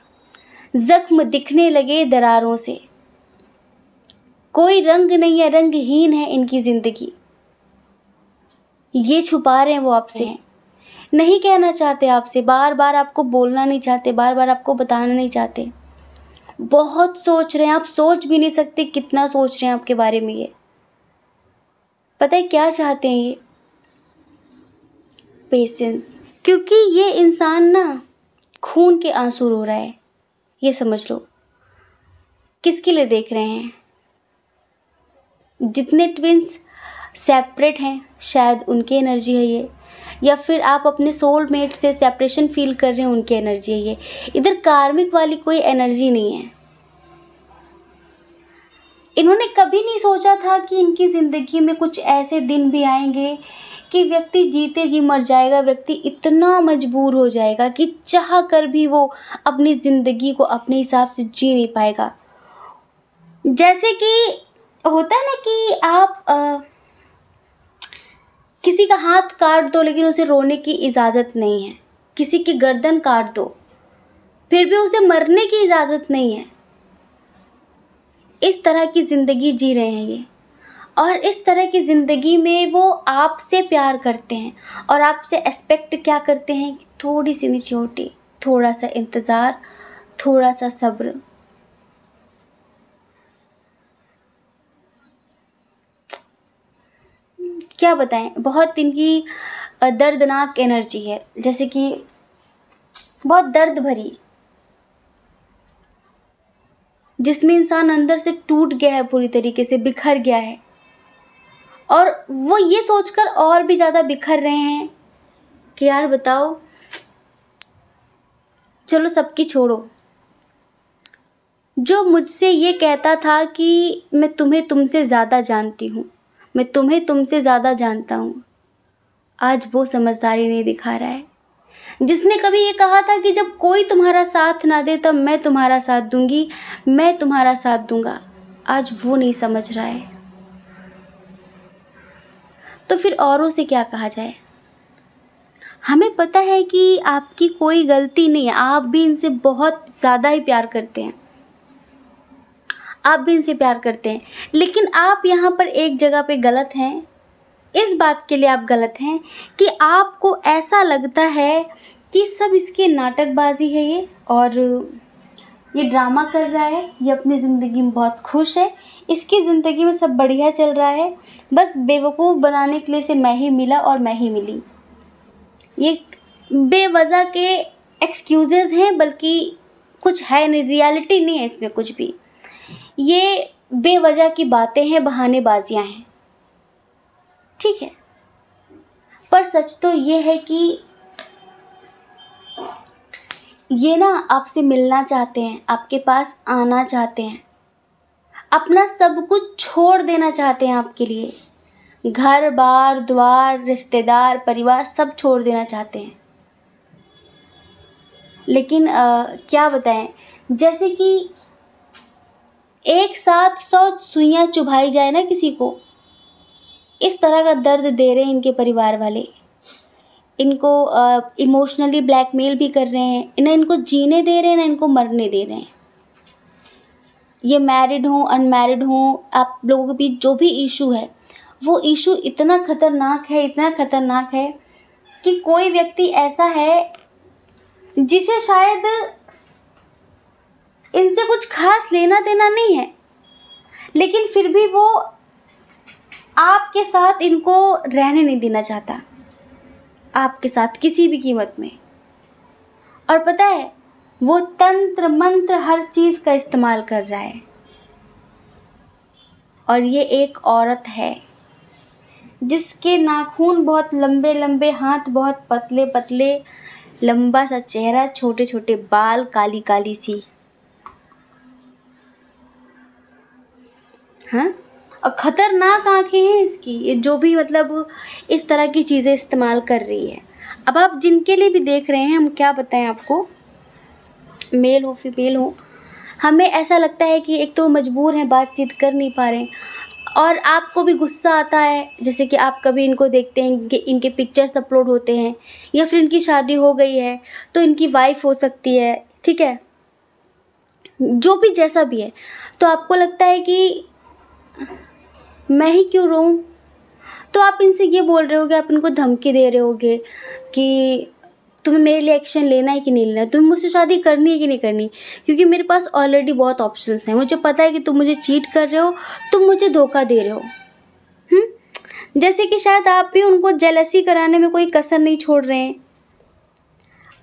ज़ख्म दिखने लगे दरारों से। कोई रंग नहीं है, रंगहीन है इनकी ज़िंदगी, ये छुपा रहे हैं वो आपसे, नहीं कहना चाहते आपसे, बार बार आपको बोलना नहीं चाहते, बार बार आपको बताना नहीं चाहते। बहुत सोच रहे हैं, आप सोच भी नहीं सकते कितना सोच रहे हैं आपके बारे में। ये पता है क्या चाहते हैं? ये पेशेंस, क्योंकि ये इंसान ना खून के आंसू रो रहा है, ये समझ लो। किसके लिए देख रहे हैं? जितने ट्विंस सेपरेट हैं शायद उनकी एनर्जी है ये, या फिर आप अपने सोलमेट से सेपरेशन फील कर रहे हैं, उनकी एनर्जी है ये। इधर कार्मिक वाली कोई एनर्जी नहीं है। इन्होंने कभी नहीं सोचा था कि इनकी ज़िंदगी में कुछ ऐसे दिन भी आएंगे कि व्यक्ति जीते जी मर जाएगा, व्यक्ति इतना मजबूर हो जाएगा कि चाह कर भी वो अपनी ज़िंदगी को अपने हिसाब से जी नहीं पाएगा। जैसे कि होता है ना कि आप किसी का हाथ काट दो लेकिन उसे रोने की इजाज़त नहीं है, किसी की गर्दन काट दो फिर भी उसे मरने की इजाज़त नहीं है। इस तरह की ज़िंदगी जी रहे हैं ये, और इस तरह की ज़िंदगी में वो आपसे प्यार करते हैं और आपसे एक्सपेक्ट क्या करते हैं कि थोड़ी सी मैच्योरिटी, थोड़ा सा इंतज़ार, थोड़ा सा सब्र। क्या बताएं, बहुत इनकी दर्दनाक एनर्जी है, जैसे कि बहुत दर्द भरी, जिसमें इंसान अंदर से टूट गया है, पूरी तरीके से बिखर गया है। और वो ये सोचकर और भी ज़्यादा बिखर रहे हैं कि यार बताओ, चलो सबकी छोड़ो, जो मुझसे ये कहता था कि मैं तुम्हें तुमसे ज़्यादा जानती हूँ, मैं तुम्हें तुमसे ज़्यादा जानता हूँ, आज वो समझदारी नहीं दिखा रहा है। जिसने कभी ये कहा था कि जब कोई तुम्हारा साथ ना दे तब मैं तुम्हारा साथ दूंगी, मैं तुम्हारा साथ दूंगा, आज वो नहीं समझ रहा है। तो फिर औरों से क्या कहा जाए। हमें पता है कि आपकी कोई गलती नहीं है, आप भी इनसे बहुत ज़्यादा ही प्यार करते हैं, आप भी इनसे प्यार करते हैं, लेकिन आप यहाँ पर एक जगह पे गलत हैं। इस बात के लिए आप गलत हैं कि आपको ऐसा लगता है कि सब इसकी नाटकबाजी है ये, और ये ड्रामा कर रहा है, ये अपनी ज़िंदगी में बहुत खुश है, इसकी ज़िंदगी में सब बढ़िया चल रहा है, बस बेवकूफ़ बनाने के लिए से मैं ही मिला और मैं ही मिली। ये बेवजह के एक्सक्यूज़ेज़ हैं, बल्कि कुछ है नहीं, रियलिटी नहीं है इसमें कुछ भी। ये बेवजह की बातें हैं, बहानेबाजियाँ हैं, ठीक है। पर सच तो ये है कि ये ना आपसे मिलना चाहते हैं, आपके पास आना चाहते हैं, अपना सब कुछ छोड़ देना चाहते हैं आपके लिए, घर बार द्वार रिश्तेदार परिवार सब छोड़ देना चाहते हैं। लेकिन क्या बताएं, जैसे कि एक साथ 100 सुइयां चुभाई जाए ना किसी को, इस तरह का दर्द दे रहे हैं इनके परिवार वाले। इनको इमोशनली ब्लैकमेल भी कर रहे हैं, ना इनको जीने दे रहे हैं ना इनको मरने दे रहे हैं। ये मैरिड हों अनमैरिड हों, आप लोगों के बीच जो भी इशू है, वो इशू इतना ख़तरनाक है, इतना ख़तरनाक है कि कोई व्यक्ति ऐसा है जिसे शायद इनसे कुछ खास लेना देना नहीं है, लेकिन फिर भी वो आपके साथ इनको रहने नहीं देना चाहता, आपके साथ किसी भी कीमत में। और पता है, वो तंत्र मंत्र हर चीज़ का इस्तेमाल कर रहा है। और ये एक औरत है जिसके नाखून बहुत लंबे लंबे, हाथ बहुत पतले पतले, लंबा सा चेहरा, छोटे छोटे बाल, काली काली सी, हाँ, और ख़तरनाक आंखें हैं इसकी। ये जो भी मतलब इस तरह की चीज़ें इस्तेमाल कर रही है। अब आप जिनके लिए भी देख रहे हैं, हम क्या बताएं आपको, मेल हो फीमेल हो, हमें ऐसा लगता है कि एक तो मजबूर हैं, बातचीत कर नहीं पा रहे हैं, और आपको भी गुस्सा आता है। जैसे कि आप कभी इनको देखते हैं कि इनके पिक्चर्स अपलोड होते हैं, या फिर इनकी शादी हो गई है तो इनकी वाइफ हो सकती है, ठीक है, जो भी जैसा भी है, तो आपको लगता है कि मैं ही क्यों रोऊं। तो आप इनसे ये बोल रहे होगे, आप इनको धमकी दे रहे होगे कि तुम्हें मेरे लिए एक्शन लेना है कि नहीं लेना, तुम्हें मुझसे शादी करनी है कि नहीं करनी, क्योंकि मेरे पास ऑलरेडी बहुत ऑप्शंस हैं, मुझे पता है कि तुम मुझे चीट कर रहे हो, तुम मुझे धोखा दे रहे हो। जैसे कि शायद आप भी उनको जेलसी कराने में कोई कसर नहीं छोड़ रहे हैं।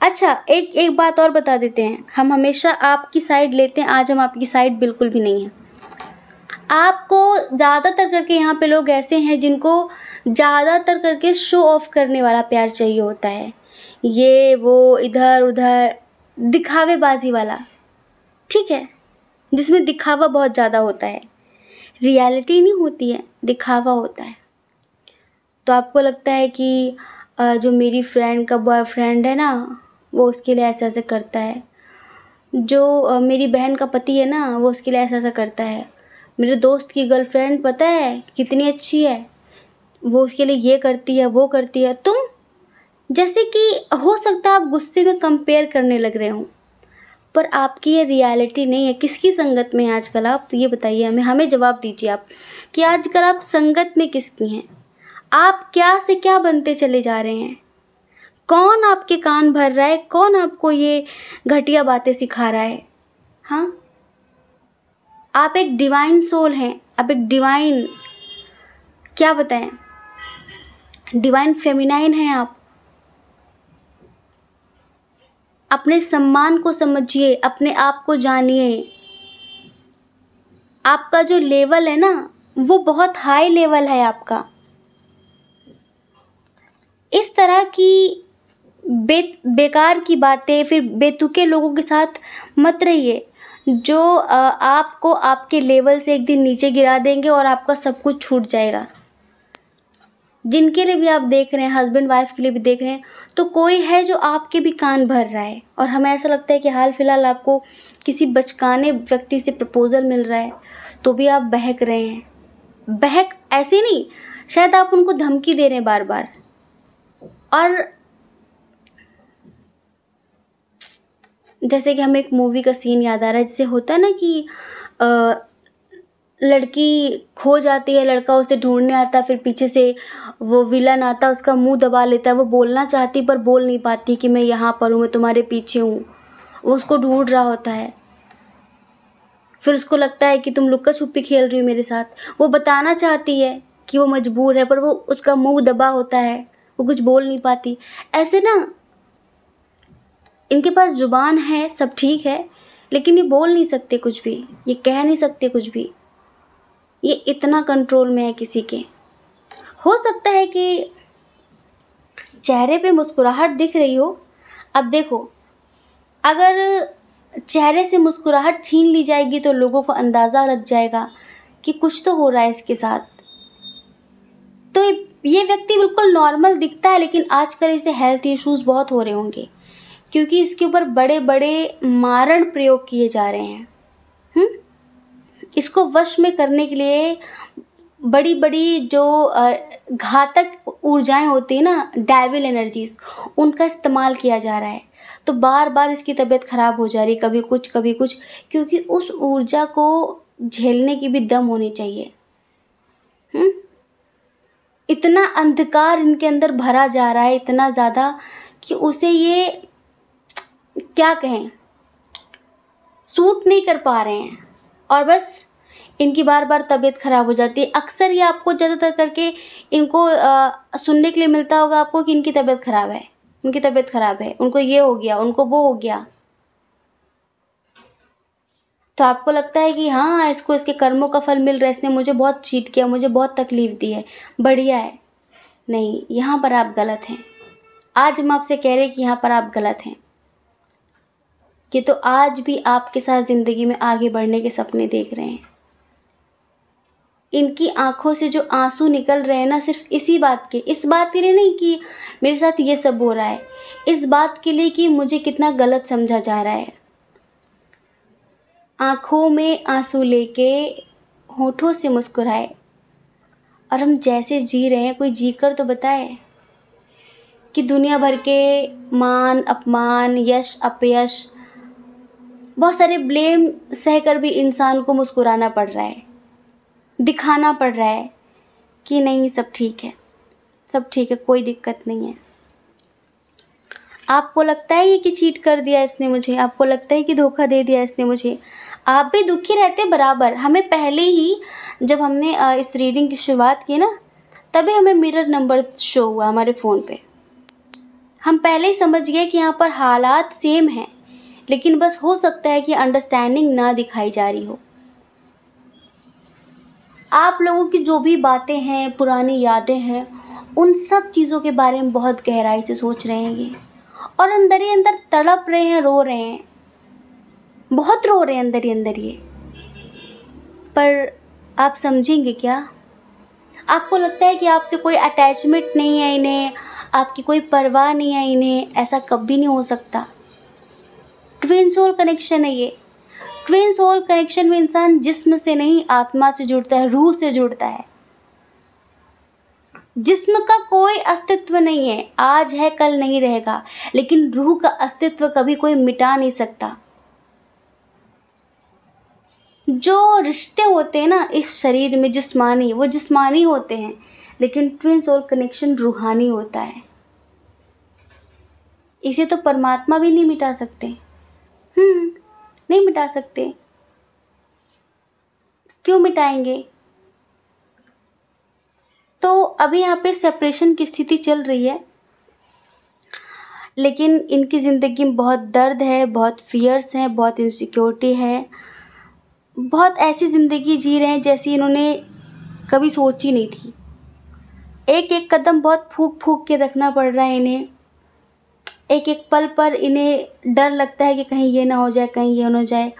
अच्छा, एक बात और बता देते हैं, हम हमेशा आपकी साइड लेते हैं, आज हम आपकी साइड बिल्कुल भी नहीं है। आपको ज़्यादातर करके यहाँ पे लोग ऐसे हैं जिनको ज़्यादातर करके शो ऑफ करने वाला प्यार चाहिए होता है, ये वो इधर उधर दिखावेबाजी वाला, ठीक है, जिसमें दिखावा बहुत ज़्यादा होता है, रियलिटी नहीं होती है, दिखावा होता है। तो आपको लगता है कि जो मेरी फ्रेंड का बॉयफ्रेंड है ना, वो उसके लिए ऐसा ऐसा करता है, जो मेरी बहन का पति है ना, वो उसके लिए ऐसा ऐसा करता है, मेरे दोस्त की गर्लफ्रेंड पता है कितनी अच्छी है, वो उसके लिए ये करती है वो करती है। तुम जैसे कि हो सकता है आप गुस्से में कंपेयर करने लग रहे हो, पर आपकी ये रियलिटी नहीं है। किसकी संगत में हैं आजकल आप, ये बताइए हमें जवाब दीजिए आप कि आजकल आप संगत में किसकी हैं। आप क्या से क्या बनते चले जा रहे हैं, कौन आपके कान भर रहा है, कौन आपको ये घटिया बातें सिखा रहा है। हाँ, आप एक डिवाइन सोल हैं, आप एक डिवाइन, क्या बताएं, डिवाइन फेमिनाइन हैं आप। अपने सम्मान को समझिए, अपने आप को जानिए। आपका जो लेवल है ना, वो बहुत हाई लेवल है आपका, इस तरह की बेकार की बातें, फिर बेतुके लोगों के साथ मत रहिए जो आपको आपके लेवल से एक दिन नीचे गिरा देंगे और आपका सब कुछ छूट जाएगा। जिनके लिए भी आप देख रहे हैं, हस्बैंड वाइफ के लिए भी देख रहे हैं, तो कोई है जो आपके भी कान भर रहा है और हमें ऐसा लगता है कि हाल फिलहाल आपको किसी बचकाने व्यक्ति से प्रपोजल मिल रहा है तो भी आप बहक रहे हैं। बहक ऐसे नहीं, शायद आप उनको धमकी दे रहे हैं बार बार। और जैसे कि हमें एक मूवी का सीन याद आ रहा है, जैसे होता है ना कि लड़की खो जाती है, लड़का उसे ढूंढने आता, फिर पीछे से वो विलन आता, उसका मुंह दबा लेता है, वो बोलना चाहती पर बोल नहीं पाती कि मैं यहाँ पर हूँ, मैं तुम्हारे पीछे हूँ। वो उसको ढूंढ रहा होता है, फिर उसको लगता है कि तुम लुक्का छुपी खेल रही हो मेरे साथ। वो बताना चाहती है कि वो मजबूर है, पर वो उसका मुंह दबा होता है, वो कुछ बोल नहीं पाती। ऐसे ना इनके पास जुबान है, सब ठीक है, लेकिन ये बोल नहीं सकते कुछ भी, ये कह नहीं सकते कुछ भी। ये इतना कंट्रोल में है किसी के। हो सकता है कि चेहरे पे मुस्कुराहट दिख रही हो। अब देखो, अगर चेहरे से मुस्कुराहट छीन ली जाएगी तो लोगों को अंदाज़ा लग जाएगा कि कुछ तो हो रहा है इसके साथ। तो ये व्यक्ति बिल्कुल नॉर्मल दिखता है, लेकिन आजकल इसे हेल्थ इश्यूज़ बहुत हो रहे होंगे क्योंकि इसके ऊपर बड़े बड़े मारण प्रयोग किए जा रहे हैं। इसको वश में करने के लिए बड़ी बड़ी जो घातक ऊर्जाएं होती हैं ना, डेविल एनर्जीज, उनका इस्तेमाल किया जा रहा है। तो बार बार इसकी तबीयत ख़राब हो जा रही है, कभी कुछ कभी कुछ, क्योंकि उस ऊर्जा को झेलने की भी दम होनी चाहिए। इतना अंधकार इनके अंदर भरा जा रहा है, इतना ज़्यादा कि उसे ये क्या कहें, सूट नहीं कर पा रहे हैं और बस इनकी बार बार तबीयत ख़राब हो जाती है। अक्सर ये आपको ज़्यादातर करके इनको सुनने के लिए मिलता होगा आपको कि इनकी तबीयत ख़राब है, इनकी तबीयत ख़राब है, उनको ये हो गया, उनको वो हो गया। तो आपको लगता है कि हाँ, इसको इसके कर्मों का फल मिल रहा है, इसने मुझे बहुत चीट किया, मुझे बहुत तकलीफ़ दी है, बढ़िया है। नहीं, यहाँ पर आप गलत हैं। आज हम आपसे कह रहे हैं कि यहाँ पर आप गलत हैं। कि तो आज भी आपके साथ ज़िंदगी में आगे बढ़ने के सपने देख रहे हैं। इनकी आंखों से जो आंसू निकल रहे हैं ना, सिर्फ इसी बात के, इस बात के लिए नहीं कि मेरे साथ ये सब हो रहा है, इस बात के लिए कि मुझे कितना गलत समझा जा रहा है। आंखों में आंसू लेके होठों से मुस्कुराए, और हम जैसे जी रहे हैं कोई जी कर तो बताए कि दुनिया भर के मान अपमान, यश अपयश, बहुत सारे ब्लेम सहकर भी इंसान को मुस्कुराना पड़ रहा है, दिखाना पड़ रहा है कि नहीं, सब ठीक है, सब ठीक है, कोई दिक्कत नहीं है। आपको लगता है ये कि चीट कर दिया इसने मुझे, आपको लगता है कि धोखा दे दिया इसने मुझे, आप भी दुखी रहते बराबर। हमें पहले ही जब हमने इस रीडिंग की शुरुआत की ना, तभी हमें मिरर नंबर शो हुआ हमारे फ़ोन पे। हम पहले ही समझ गए कि यहाँ पर हालात सेम हैं, लेकिन बस हो सकता है कि अंडरस्टैंडिंग ना दिखाई जा रही हो। आप लोगों की जो भी बातें हैं, पुरानी यादें हैं, उन सब चीज़ों के बारे में बहुत गहराई से सोच रहे हैं ये, और अंदर ही अंदर तड़प रहे हैं, रो रहे हैं, बहुत रो रहे हैं अंदर ही अंदर ये। पर आप समझेंगे क्या? आपको लगता है कि आपसे कोई अटैचमेंट नहीं है इन्हें, आपकी कोई परवाह नहीं है इन्हें, ऐसा कभी नहीं हो सकता। ट्विन सोल कनेक्शन है ये। ट्विन सोल कनेक्शन में इंसान जिस्म से नहीं, आत्मा से जुड़ता है, रूह से जुड़ता है। जिस्म का कोई अस्तित्व नहीं है, आज है कल नहीं रहेगा, लेकिन रूह का अस्तित्व कभी कोई मिटा नहीं सकता। जो रिश्ते होते हैं ना इस शरीर में जिस्मानी, वो जिस्मानी होते हैं, लेकिन ट्विन सोल कनेक्शन रूहानी होता है। इसे तो परमात्मा भी नहीं मिटा सकते। नहीं मिटा सकते। क्यों मिटाएंगे? तो अभी यहाँ पे सेपरेशन की स्थिति चल रही है, लेकिन इनकी ज़िंदगी में बहुत दर्द है, बहुत फियर्स हैं, बहुत इनसिक्योरिटी है, बहुत ऐसी ज़िंदगी जी रहे हैं जैसी इन्होंने कभी सोची नहीं थी। एक एक कदम बहुत फूक फूक के रखना पड़ रहा है इन्हें। एक एक पल पर इन्हें डर लगता है कि कहीं ये ना हो जाए, कहीं ये ना हो जाए।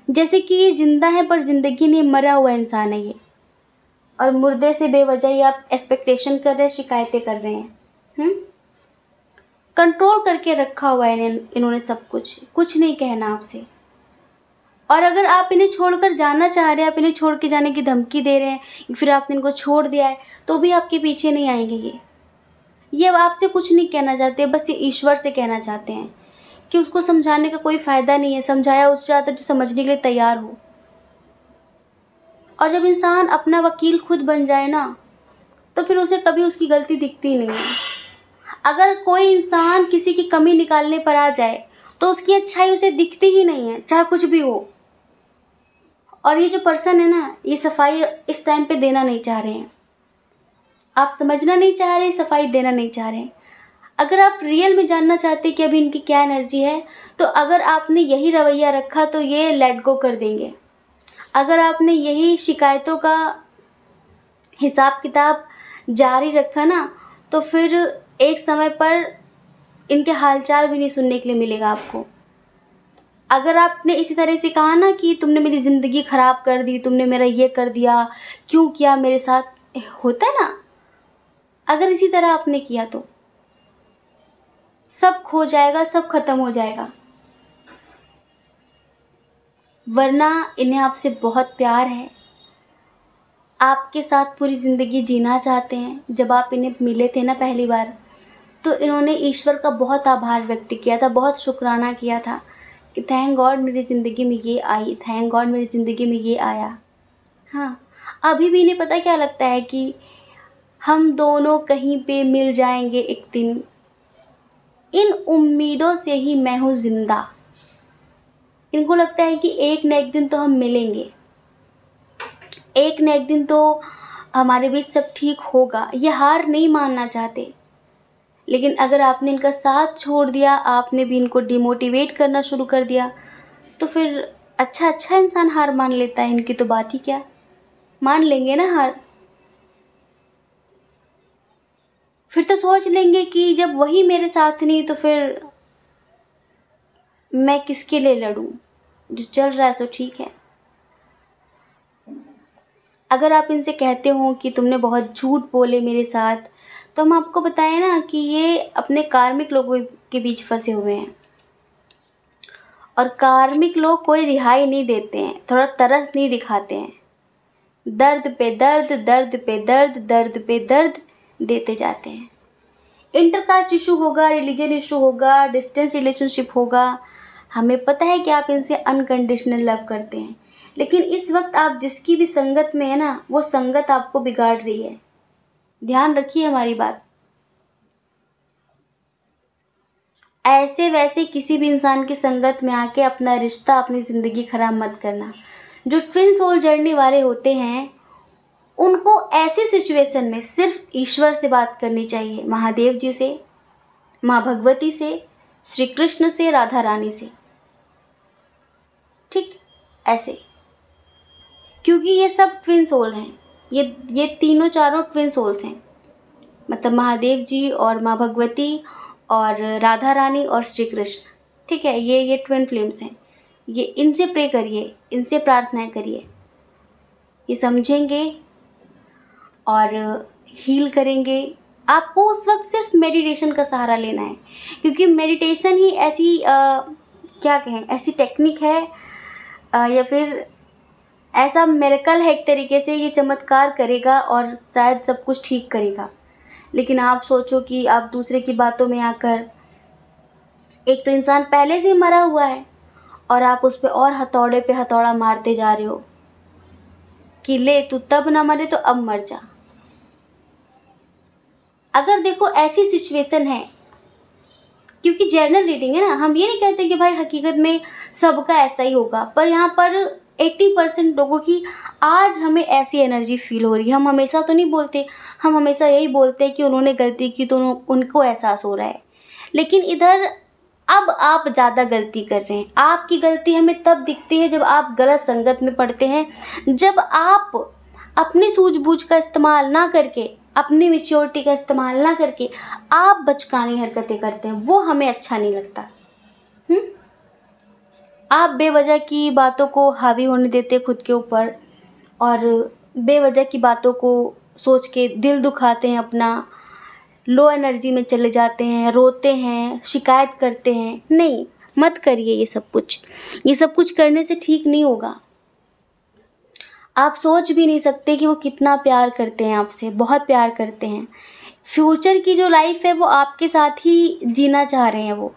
जैसे कि ये ज़िंदा है पर ज़िंदगी नहीं, मरा हुआ इंसान है ये। और मुर्दे से बेवजह ही आप एक्सपेक्टेशन कर रहे हैं, शिकायतें कर रहे हैं। कंट्रोल करके रखा हुआ है इन्होंने सब कुछ नहीं कहना आपसे। और अगर आप इन्हें छोड़कर जाना चाह रहे हैं, आप इन्हें छोड़ के जाने की धमकी दे रहे हैं, फिर आपने इनको छोड़ दिया है, तो भी आपके पीछे नहीं आएंगे ये अब आपसे कुछ नहीं कहना चाहते, बस ये ईश्वर से कहना चाहते हैं कि उसको समझाने का कोई फ़ायदा नहीं है। समझाया उससे ज़्यादा जो समझने के लिए तैयार हो। और जब इंसान अपना वकील खुद बन जाए ना, तो फिर उसे कभी उसकी गलती दिखती ही नहीं है। अगर कोई इंसान किसी की कमी निकालने पर आ जाए तो उसकी अच्छाई उसे दिखती ही नहीं है, चाहे कुछ भी हो। और ये जो पर्सन है ना, ये सफाई इस टाइम पे देना नहीं चाह रहे हैं। आप समझना नहीं चाह रहे, सफाई देना नहीं चाह रहे हैं। अगर आप रियल में जानना चाहते कि अभी इनकी क्या एनर्जी है, तो अगर आपने यही रवैया रखा तो ये लेट गो कर देंगे। अगर आपने यही शिकायतों का हिसाब किताब जारी रखा ना, तो फिर एक समय पर इनके हालचाल भी नहीं सुनने के लिए मिलेगा आपको। अगर आपने इसी तरह से कहा ना कि तुमने मेरी ज़िंदगी ख़राब कर दी, तुमने मेरा ये कर दिया, क्यों किया मेरे साथ, होता है ना, अगर इसी तरह आपने किया तो सब खो जाएगा, सब खत्म हो जाएगा। वरना इन्हें आपसे बहुत प्यार है, आपके साथ पूरी ज़िंदगी जीना चाहते हैं। जब आप इन्हें मिले थे ना पहली बार, तो इन्होंने ईश्वर का बहुत आभार व्यक्त किया था, बहुत शुक्राना किया था कि थैंक गॉड मेरी ज़िंदगी में ये आई, थैंक गॉड मेरी ज़िंदगी में ये आया। हाँ, अभी भी इन्हें पता क्या लगता है कि हम दोनों कहीं पे मिल जाएंगे एक दिन। इन उम्मीदों से ही मैं हूँ ज़िंदा। इनको लगता है कि एक न एक दिन तो हम मिलेंगे, एक न एक दिन तो हमारे बीच सब ठीक होगा। ये हार नहीं मानना चाहते, लेकिन अगर आपने इनका साथ छोड़ दिया, आपने भी इनको डिमोटिवेट करना शुरू कर दिया, तो फिर अच्छा इंसान हार मान लेता है। इनकी तो बात ही क्या, मान लेंगे ना हार। फिर तो सोच लेंगे कि जब वही मेरे साथ नहीं तो फिर मैं किसके लिए लड़ूं, जो चल रहा है तो ठीक है। अगर आप इनसे कहते हो कि तुमने बहुत झूठ बोले मेरे साथ, तो हम आपको बताएं ना कि ये अपने कार्मिक लोगों के बीच फंसे हुए हैं। और कार्मिक लोग कोई रिहाई नहीं देते हैं, थोड़ा तरस नहीं दिखाते हैं। दर्द पे दर्द, दर्द पे दर्द, दर्द पे दर्द देते जाते हैं। इंटरकास्ट इशू होगा, रिलीजन इशू होगा, डिस्टेंस रिलेशनशिप होगा, हमें पता है कि आप इनसे अनकंडीशनल लव करते हैं, लेकिन इस वक्त आप जिसकी भी संगत में है ना, वो संगत आपको बिगाड़ रही है। ध्यान रखिए हमारी बात। ऐसे वैसे किसी भी इंसान की संगत में आके अपना रिश्ता, अपनी ज़िंदगी ख़राब मत करना। जो ट्विन सोल जर्नी वाले होते हैं, उनको ऐसी सिचुएशन में सिर्फ ईश्वर से बात करनी चाहिए, महादेव जी से, माँ भगवती से, श्री कृष्ण से, राधा रानी से, ठीक, ऐसे। क्योंकि ये सब ट्विन सोल हैं, ये तीनों चारों ट्विन सोल्स हैं। मतलब महादेव जी और माँ भगवती और राधा रानी और श्री कृष्ण, ठीक है, ये ट्विन फ्लेम्स हैं। ये इनसे प्रे करिए, इनसे प्रार्थनाएं करिए, ये समझेंगे और हील करेंगे। आपको उस वक्त सिर्फ मेडिटेशन का सहारा लेना है, क्योंकि मेडिटेशन ही ऐसी क्या कहें, ऐसी टेक्निक है या फिर ऐसा मिरेकल है एक तरीके से, ये चमत्कार करेगा और शायद सब कुछ ठीक करेगा। लेकिन आप सोचो कि आप दूसरे की बातों में आकर, एक तो इंसान पहले से ही मरा हुआ है और आप उस पर और हथौड़े पे हथौड़ा मारते जा रहे हो कि ले तू तब ना मरे तो अब मर जा। अगर देखो ऐसी सिचुएशन है, क्योंकि जर्नल रीडिंग है ना, हम ये नहीं कहते कि भाई हकीकत में सबका ऐसा ही होगा, पर यहाँ पर 80% लोगों की आज हमें ऐसी एनर्जी फील हो रही है। हम हमेशा तो नहीं बोलते, हम हमेशा यही बोलते हैं कि उन्होंने गलती की तो उनको एहसास हो रहा है, लेकिन इधर अब आप ज़्यादा गलती कर रहे हैं। आपकी गलती हमें तब दिखती है जब आप गलत संगत में पड़ते हैं, जब आप अपनी सूझबूझ का इस्तेमाल ना करके अपनी मैच्योरिटी का इस्तेमाल ना करके आप बचकानी हरकतें करते हैं, वो हमें अच्छा नहीं लगता। आप बेवजह की बातों को हावी होने देते खुद के ऊपर, और बेवजह की बातों को सोच के दिल दुखाते हैं अपना, लो एनर्जी में चले जाते हैं, रोते हैं, शिकायत करते हैं। नहीं, मत करिए ये सब कुछ। ये सब कुछ करने से ठीक नहीं होगा। आप सोच भी नहीं सकते कि वो कितना प्यार करते हैं आपसे, बहुत प्यार करते हैं। फ्यूचर की जो लाइफ है वो आपके साथ ही जीना चाह रहे हैं। वो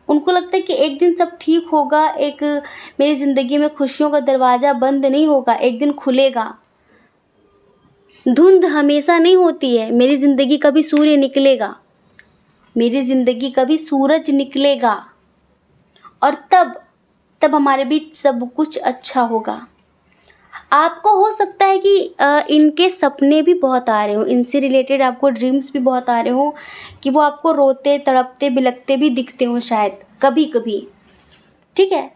उनको लगता है कि एक दिन सब ठीक होगा, एक मेरी ज़िंदगी में खुशियों का दरवाज़ा बंद नहीं होगा, एक दिन खुलेगा। धुंध हमेशा नहीं होती है, मेरी ज़िंदगी कभी सूर्य निकलेगा, मेरी ज़िंदगी कभी सूरज निकलेगा, और तब हमारे बीच सब कुछ अच्छा होगा। आपको हो सकता है कि इनके सपने भी बहुत आ रहे हो, इनसे रिलेटेड आपको ड्रीम्स भी बहुत आ रहे हो, कि वो आपको रोते तड़पते बिलखते भी दिखते हो शायद कभी कभी, ठीक है।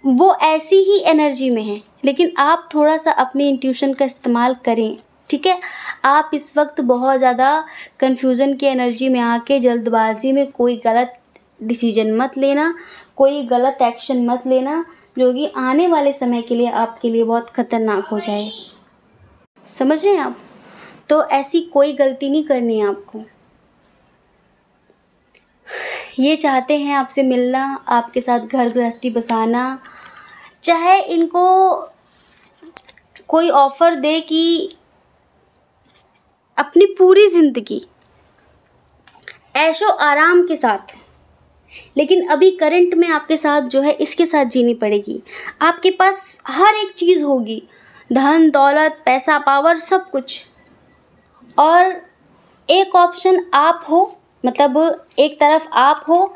वो ऐसी ही एनर्जी में है, लेकिन आप थोड़ा सा अपनी इंट्यूशन का इस्तेमाल करें, ठीक है। आप इस वक्त बहुत ज़्यादा कन्फ्यूज़न की एनर्जी में आके जल्दबाजी में कोई गलत डिसीजन मत लेना, कोई गलत एक्शन मत लेना, जो कि आने वाले समय के लिए आपके लिए बहुत ख़तरनाक हो जाए। समझ रहे हैं आप? तो ऐसी कोई गलती नहीं करनी है आपको। ये चाहते हैं आपसे मिलना, आपके साथ घर गृहस्थी बसाना, चाहे इनको कोई ऑफ़र दे कि अपनी पूरी ज़िंदगी ऐशो आराम के साथ, लेकिन अभी करंट में आपके साथ जो है इसके साथ जीनी पड़ेगी। आपके पास हर एक चीज़ होगी, धन दौलत पैसा पावर सब कुछ, और एक ऑप्शन आप हो, मतलब एक तरफ आप हो,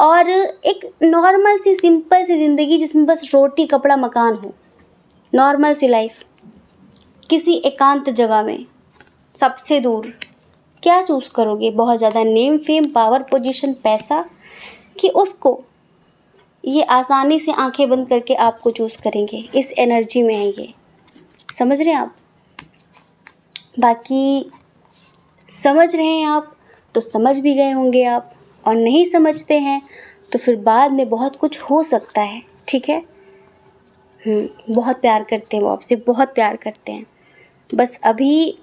और एक नॉर्मल सी सिंपल सी ज़िंदगी जिसमें बस रोटी कपड़ा मकान हो, नॉर्मल सी लाइफ, किसी एकांत जगह में सबसे दूर। क्या चूज़ करोगे? बहुत ज़्यादा नेम फेम पावर पोजीशन पैसा, कि उसको? ये आसानी से आंखें बंद करके आपको चूज़ करेंगे, इस एनर्जी में है ये। समझ रहे हैं आप? बाकी समझ रहे हैं आप तो समझ भी गए होंगे आप, और नहीं समझते हैं तो फिर बाद में बहुत कुछ हो सकता है, ठीक है। बहुत प्यार करते हैं वो आपसे, बहुत प्यार करते हैं, बस अभी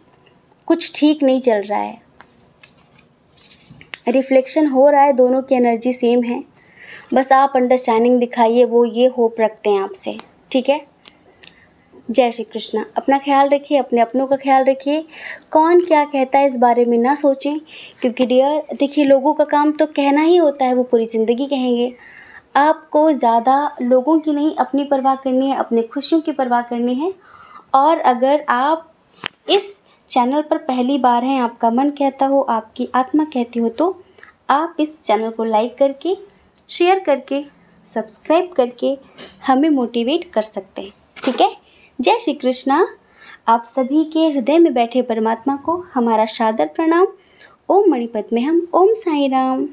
कुछ ठीक नहीं चल रहा है। रिफ्लेक्शन हो रहा है, दोनों की एनर्जी सेम है, बस आप अंडरस्टैंडिंग दिखाइए, वो ये होप रखते हैं आपसे, ठीक है। जय श्री कृष्णा। अपना ख्याल रखिए, अपने अपनों का ख्याल रखिए। कौन क्या कहता है इस बारे में ना सोचें, क्योंकि डियर देखिए, लोगों का काम तो कहना ही होता है, वो पूरी ज़िंदगी कहेंगे। आपको ज़्यादा लोगों की नहीं, अपनी परवाह करनी है, अपनी खुशियों की परवाह करनी है। और अगर आप इस चैनल पर पहली बार हैं, आपका मन कहता हो, आपकी आत्मा कहती हो, तो आप इस चैनल को लाइक करके, शेयर करके, सब्सक्राइब करके हमें मोटिवेट कर सकते हैं, ठीक है। जय श्री कृष्णा। आप सभी के हृदय में बैठे परमात्मा को हमारा सादर प्रणाम। ओम मणिपद्मे हम, ओम साई राम।